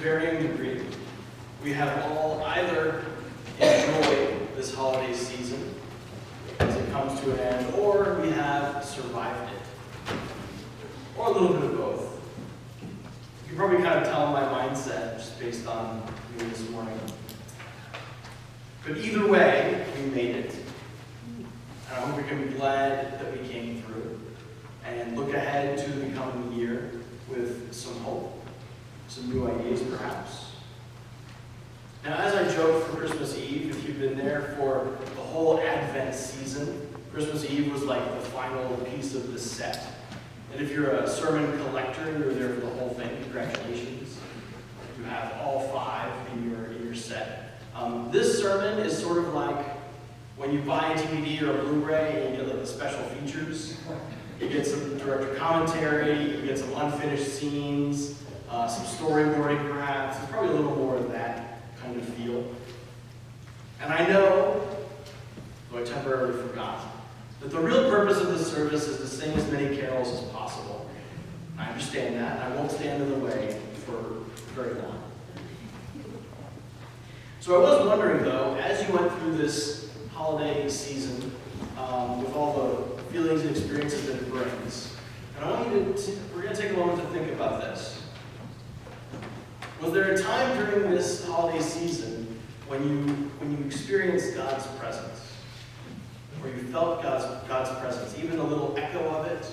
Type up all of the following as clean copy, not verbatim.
varying degree. We have all either enjoyed this holiday season as it comes to an end, or we have survived it, or a little bit of both. You can probably kind of tell my mindset just based on me this morning. But either way, we made it. And I hope we can be glad that we came through and look ahead to the coming year with some hope, some new ideas perhaps. Now, as I joked for Christmas Eve, if you've been there for the whole Advent season, Christmas Eve was like the final piece of the set. And if you're a sermon collector, you're there for the whole thing. Congratulations. You have all 5 in your set. This sermon is sort of like when you buy a DVD or a Blu-ray and you get like the special features. You get some director commentary, you get some unfinished scenes, some storyboarding perhaps. It's probably a little more of that kind of feel. And I know, though I temporarily forgot, that the real purpose of this service is to sing as many carols as possible. I understand that, and I won't stand in the way for very long. So I was wondering, though, as you went through this holiday season, with all the feelings and experiences that it brings, and I want you to, we're going to take a moment to think about this. Was there a time during this holiday season when you experienced God's presence? Where you felt God's presence, even a little echo of it?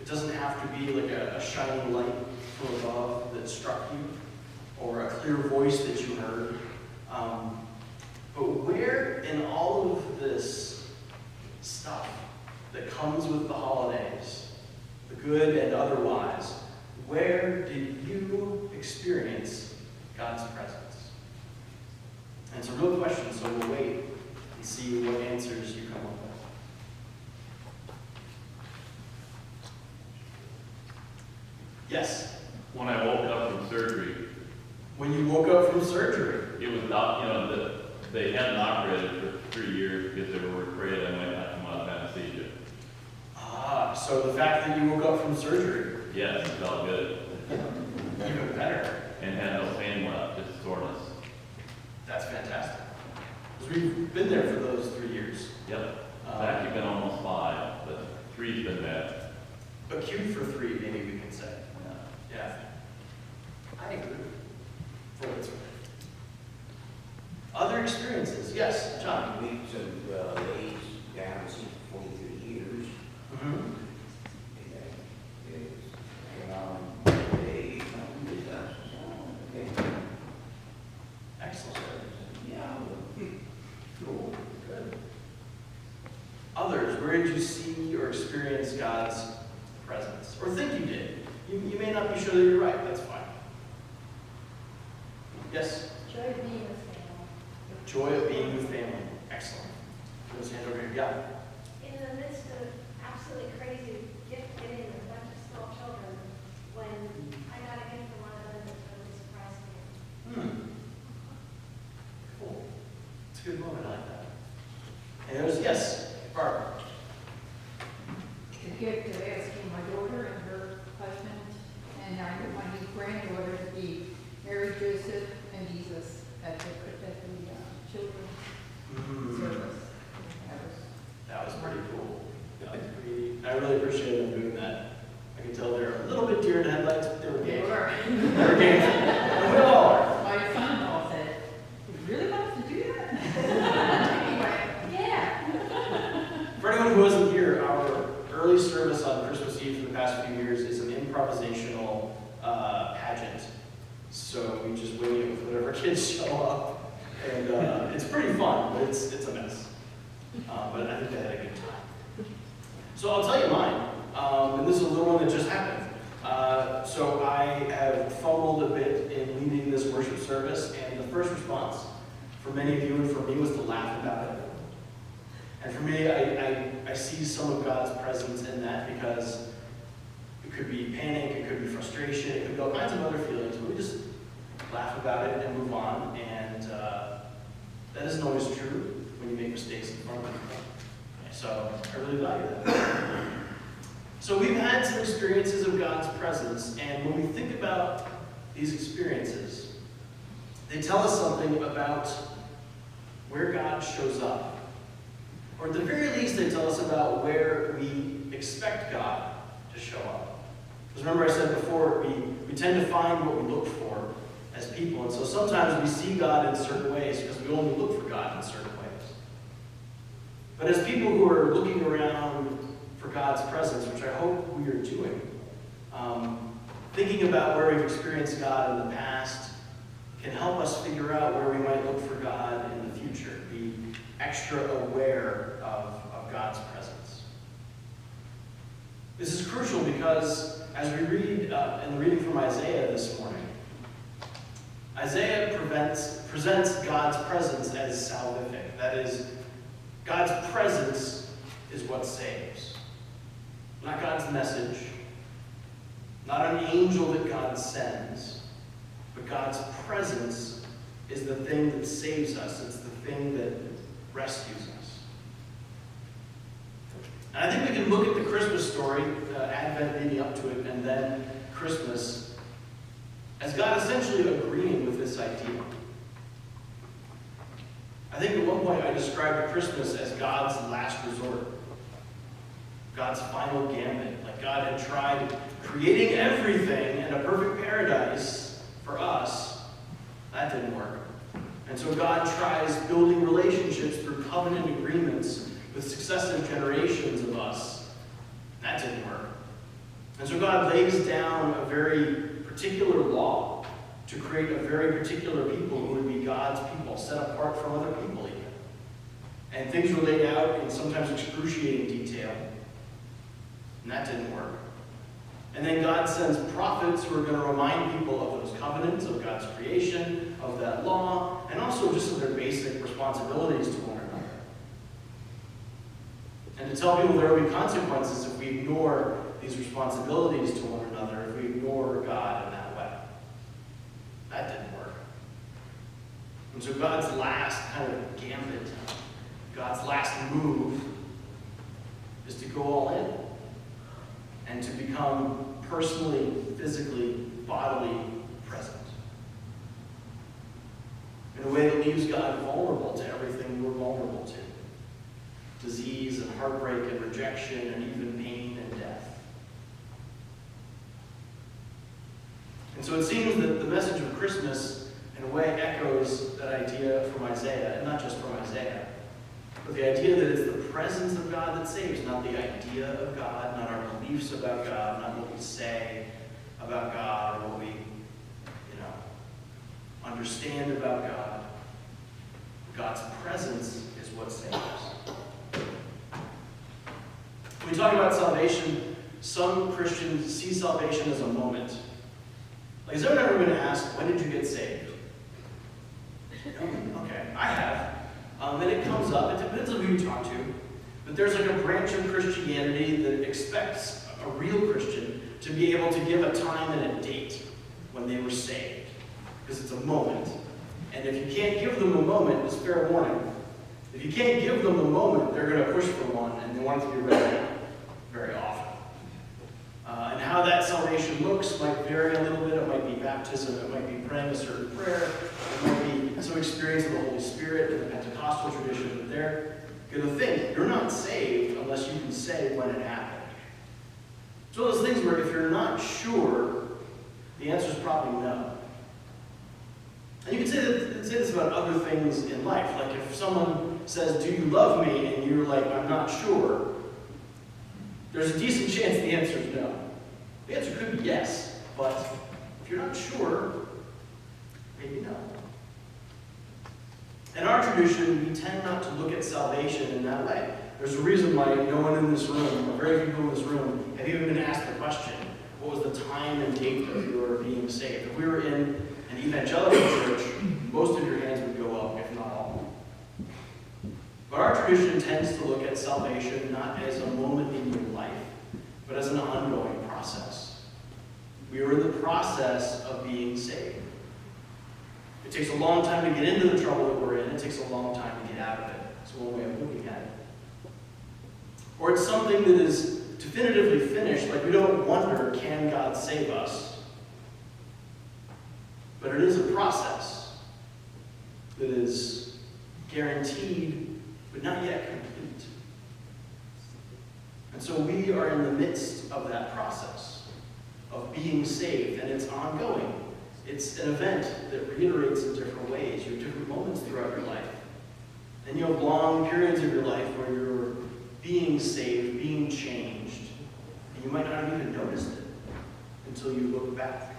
It doesn't have to be like a shining light from above that struck you, or a clear voice that you heard. But where in all of this stuff that comes with the holidays, the good and otherwise, where did you experience God's presence? And it's a real question, so we'll wait and see what answers you come up with. Yes? When I woke up from surgery. When you woke up from surgery? It was not, they hadn't operated for 3 years because they were afraid I might not come out of anesthesia. Ah, so the fact that you woke up from surgery? Yes, it felt good. Even better. And had no pain left, just soreness. That's fantastic. Because we've been there for those 3 years. Yep. It's actually been almost 5, but 3's been bad. Acute for 3, maybe we can say. Yeah. I agree. For what it's worth. Other experiences? Yes, John. Weeks of days down for 43 years. Mm-hmm. Excellent. Yeah. Cool. Good. Others, where did you see or experience God's presence? Or think you did? You may not be sure that you're right. That's fine. Yes? Joy of being with family. Joy of being with family. Excellent. Let's hand over here. Yeah. In the midst of absolutely crazy gift giving with a bunch of small children, when I got a gift from one of them that really surprised me. Cool. It's a good moment. I like that. And there's, yes, Barbara. The gift of asking my daughter and her husband and my new granddaughter to be Mary, Joseph, and Jesus at the children's service. That was pretty cool. I really appreciate them doing that. I can tell they're a little bit deer in headlights, but they were game. They were game. And we all are. My son-in-law said, "You really want us to do that?" Anyway, yeah. For anyone who wasn't here, our early service on Christmas Eve for the past few years is an improvisational pageant. So we just wing it with whatever kids show up. And it's pretty fun, but it's a mess. But I think they had a good time. So I'll tell you mine. And this is a little one that just happened. So I have fumbled a bit in leading this worship service, and the first response for many of you and for me was to laugh about it. And for me, I see some of God's presence in that, because it could be panic, it could be frustration, it could be all kinds of other feelings, but we just laugh about it and move on. And that isn't always true when you make mistakes in front of people. So I really value that. So we've had some experiences of God's presence, and when we think about these experiences, they tell us something about where God shows up. Or at the very least, they tell us about where we expect God to show up. Because remember I said before, we tend to find what we look for as people. And so sometimes we see God in certain ways because we only look for God in certain ways. But as people who are looking around for God's presence, which I hope we are doing, thinking about where we've experienced God in the past can help us figure out where we might look for God in the future, be extra aware of God's presence. This is crucial because as we read in the reading from Isaiah this morning, Isaiah presents God's presence as salvific. That is, God's presence is what saves. Not God's message, not an angel that God sends, but God's presence is the thing that saves us. It's the thing that rescues us. And I think we can look at the Christmas story, Advent leading up to it, and then Christmas, as God essentially agreeing with this idea. I think at one point I described Christmas as God's last resort, God's final gambit. Like God had tried creating everything in a perfect paradise for us. That didn't work. And so God tries building relationships through covenant agreements with successive generations of us. That didn't work. And so God lays down a very particular law to create a very particular people who would be God's people, set apart from other people even. And things were laid out in sometimes excruciating detail. And that didn't work. And then God sends prophets who are going to remind people of those covenants, of God's creation, of that law, and also just of their basic responsibilities to one another. And to tell people there will be consequences if we ignore these responsibilities to one another, if we ignore God in that way. That didn't work. And so God's last kind of gambit, God's last move, is to go all in and to become personally, physically, bodily present. In a way that leaves God vulnerable to everything we're vulnerable to. Disease and heartbreak and rejection and even pain and death. And so it seems that the message of Christmas, in a way, echoes that idea from Isaiah, and not just from Isaiah, but the idea that it's the presence of God that saves, not the idea of God, not our beliefs about God, not what we say about God, or what we, understand about God. God's presence is what saves. When we talk about salvation, some Christians see salvation as a moment. Like, has anyone ever been asked, when did you get saved? Okay, I have. And it comes up, it depends on who you talk to, but there's like a branch of Christianity that expects a real Christian to be able to give a time and a date when they were saved, because it's a moment. And if you can't give them a moment, it's fair warning. If you can't give them a moment, they're going to push for one, and they want it to be ready very often. And how that salvation looks might vary a little bit. It might be baptism, it might be praying a certain prayer, it might be some experience of the Holy Spirit in the Pentecostal tradition, but they're going to think you're not saved unless you can say when it happened. It's one of those things where if you're not sure, the answer is probably no. And you can say this about other things in life. Like if someone says, do you love me? And you're like, I'm not sure. There's a decent chance the answer is no. The answer could be yes, but if you're not sure, maybe no. In our tradition, we tend not to look at salvation in that way. There's a reason why no one in this room, or very few people in this room, have even been asked the question, what was the time and date of your being saved? If we were in an evangelical church, most of your hands would go up, if not all. But our tradition tends to look at salvation not as a moment in your life, but as an ongoing process. We are in the process of being saved. It takes a long time to get into the trouble that we're in. It takes a long time to get out of it. It's one way of looking at it. Or it's something that is definitively finished, like we don't wonder, can God save us? But it is a process that is guaranteed, but not yet complete. And so we are in the midst of that process of being saved, and it's ongoing. It's an event that reiterates in different ways. You have different moments throughout your life. And you have long periods of your life where you're being saved, being changed, and you might not have even noticed it until you look back.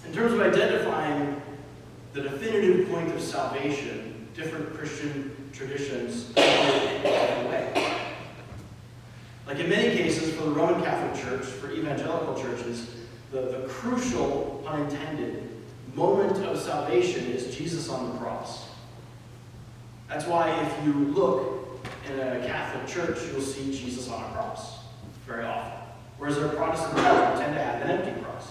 In terms of identifying the definitive point of salvation, different Christian traditions go in different way. Like in many cases, for the Roman Catholic Church, for evangelical churches, the crucial, pun intended, moment of salvation is Jesus on the cross. That's why if you look in a Catholic church, you'll see Jesus on a cross very often. Whereas our Protestant church tend to have an empty cross.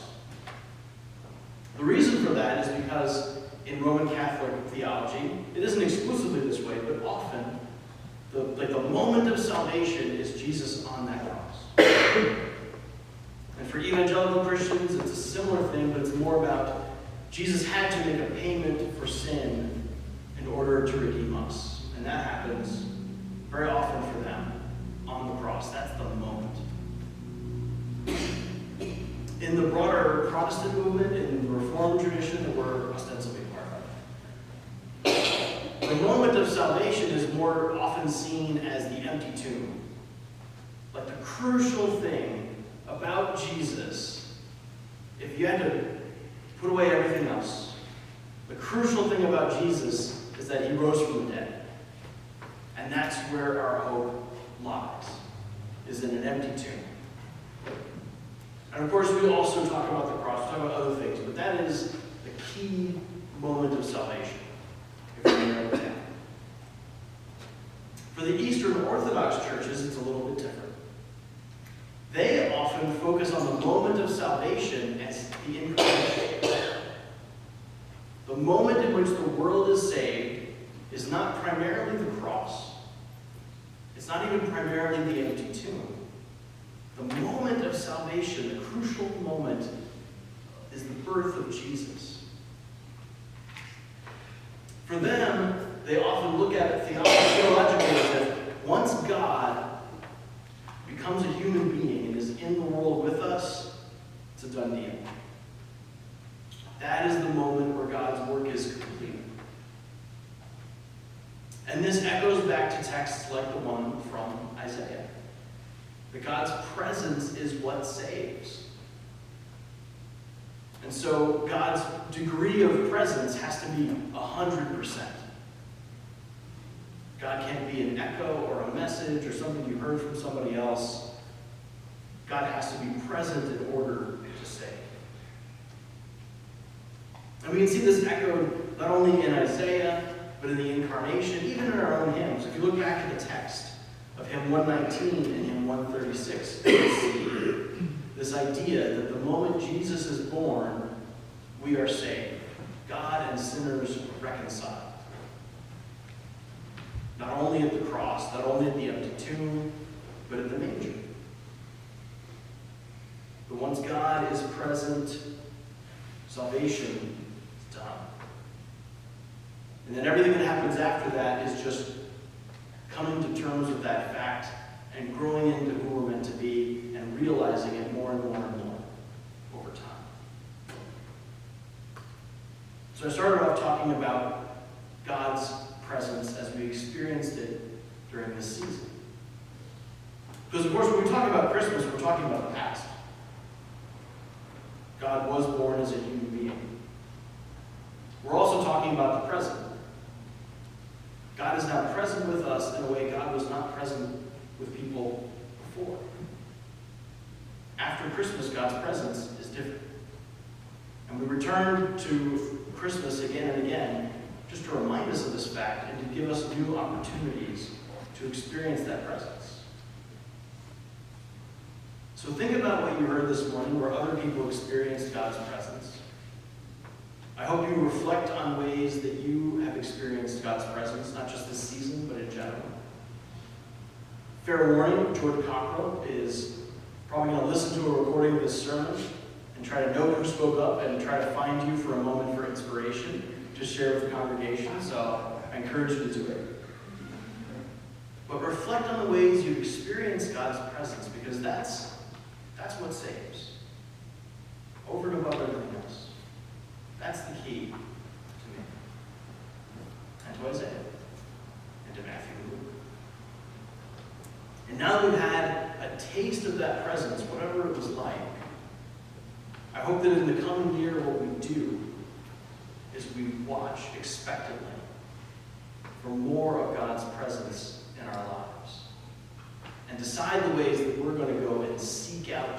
The reason for that is because in Roman Catholic theology, it isn't exclusively this way, but often the moment of salvation is Jesus on that cross. And for evangelical Christians, it's a similar thing, but it's more about Jesus had to make a payment for sin in order to redeem us. And that happens very often for them on the cross. That's the moment. In the broader Protestant movement, in the Reformed tradition that we're ostensibly part of, the moment of salvation is more often seen as the empty tomb. Like the crucial thing about Jesus, if you had to put away everything else, the crucial thing about Jesus is that he rose from the dead. And that's where our hope lies, is in an empty tomb. And of course, we also talk about the cross, talk about other things, but that is the key moment of salvation, if we narrow it down. For the Eastern Orthodox churches, it's a little bit different. They often focus on the moment of salvation as the incarnation. The moment in which the world is saved is not primarily the cross. It's not even primarily the empty tomb. The moment of salvation, the crucial moment, is the birth of Jesus. For them, they often look at it theologically as if once God becomes a human being and is in the world with us, it's a done deal. That is the moment where God's work is complete. And this echoes back to texts like the one from Isaiah. That God's presence is what saves. And so God's degree of presence has to be 100%. God can't be an echo or a message or something you heard from somebody else. God has to be present in order to save. And we can see this echoed not only in Isaiah, but in the incarnation, even in our own hymns. If you look back at the text of hymn 119 and hymn 136, you see this idea that the moment Jesus is born, we are saved. God and sinners reconciled. Not only at the cross, not only at the empty tomb, but at the manger. But once God is present, salvation is done. And then everything that happens after that is just coming to terms with that fact and growing into who we're meant to be and realizing it more and more and more over time. So I started off talking about God's presence as we experienced it during this season. Because of course when we talk about Christmas, we're talking about the past. God was born as a human being. We're also talking about the present. God is now present with us in a way God was not present with people before. After Christmas, God's presence is different. And we return to Christmas again and again just to remind us of this fact and to give us new opportunities to experience that presence. So think about what you heard this morning where other people experienced God's presence. I hope you reflect on ways that you have experienced God's presence, not just this season, but in general. Fair warning, George Cockrell is probably going to listen to a recording of this sermon, and try to know who spoke up and try to find you for a moment for inspiration to share with the congregation. So I encourage you to do it. But reflect on the ways you've experienced God's presence, because that's what saves. Over and above everything else. That's the key to me. And to Isaiah. And to Matthew and Luke. And now that we've had a taste of that presence, whatever it was like, I hope that in the coming year what we do is we watch expectantly for more of God's presence in our lives. And decide the ways that we're going to go and seek out